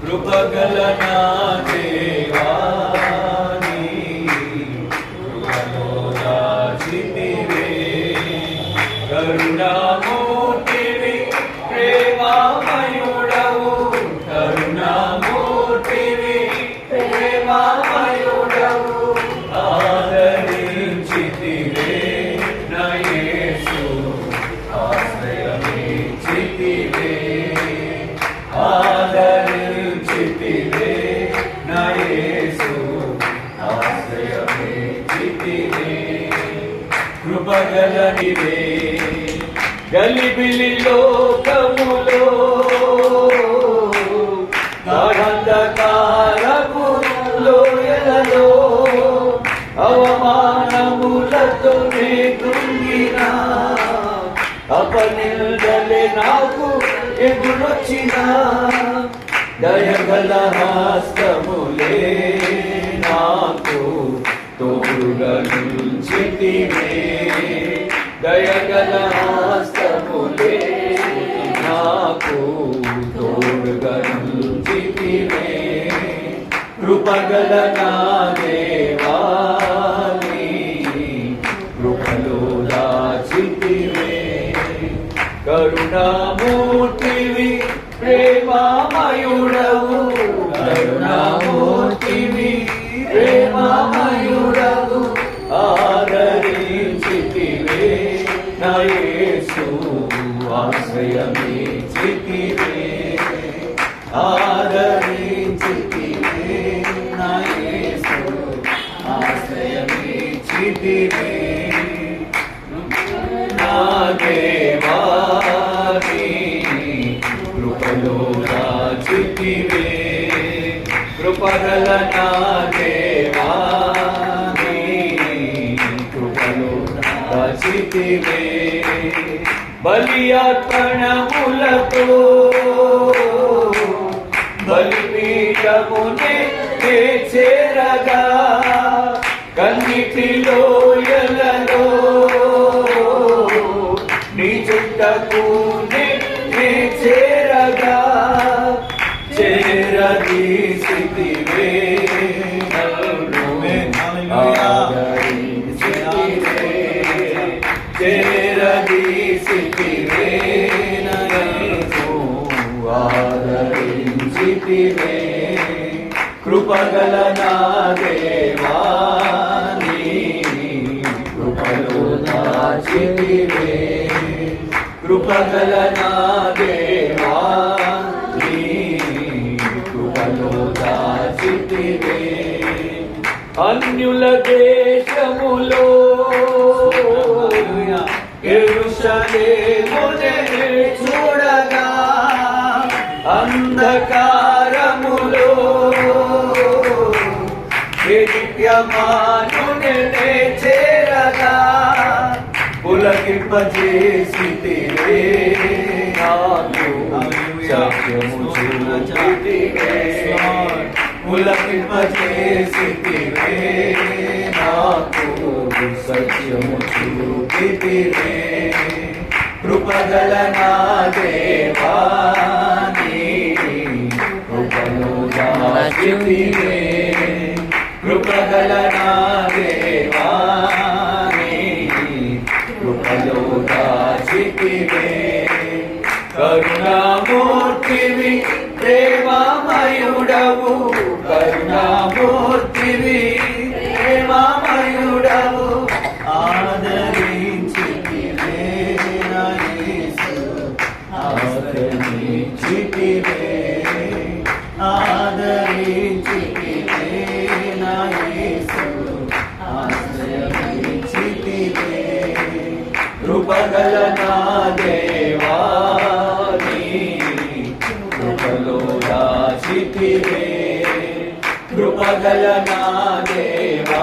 కృపగల నా దేవా నీ కృపలో దాచితివే కరుణామూర్తివి ప్రేమామయుడవు కరుణామూర్తివి ప్రేమామయుడవు ఆదరించితివే నా యేసు ఆశ్రయమిచ్చితివే ఆదరించితివే నా యేసు ఆశ్రయమిచ్చితివే కృపగల నీవే గలిబిలి లోకములో గాఢంధకారపు లోయలలో అవమానములతో నే కృంగిన అపనిందలే నాకు ఎదురొచ్చిన దయగల హస్తములే నాకు తోడుగా నిలిచితివే దయగల హస్తములే నాకు తోడుగా నిలిచితివే కృపగల నా దేవా నీ కృపలో దాచితివే కరుణామూర్తివి ప్రేమామయుడవు కరుణామూర్తివి ప్రేమామయుడవు ఆదరించితివే నా యేసు ఆశ్రయమిచ్చితివే ఆదరించితివే నా యేసు ఆశ్రయమిచ్చితివే నా దేవా నీ కృపలో దాచితివే కృపగల నా దేవా నీ కృపలో దాచితివే బలియార్పణములతో బలిపీఠమునే చేరగా కన్నిటిలో ఎలలో నీ చుట్టకు నే చేరగా చేరదీసితివే చేరదీసితివే ఆదరించితివే కృపగల నా దేవా నీ కృపలో దాచితివే కృపగల నా దేవా నీ కృపలో దాచితివే అన్యుల దేశములో యెరూషలేమునే చూడగా అంధకారములో దేదీప్యమానునే చేరగా పులకింపజేసితివే నాకు సత్యము చూచితివే పులకింపజేసితివే నాకు సత్యము చూచితివే కృపగల నా దేవా నీ కృపలో దాచితివే కృపగల నా దేవా నీ కృపలో దాచితివే కరుణామూర్తివి ప్రేమామయుడవు కరుణామూర్తివి ప్రేమామయుడవు ఆదరించితివే నా యేసు ఆదరించితివే ఆదరించితివే నా యేసు ఆశ్రయించితివే కృపగల నా దేవా నీ కృపలో దాచితివే కృపగల నా దేవా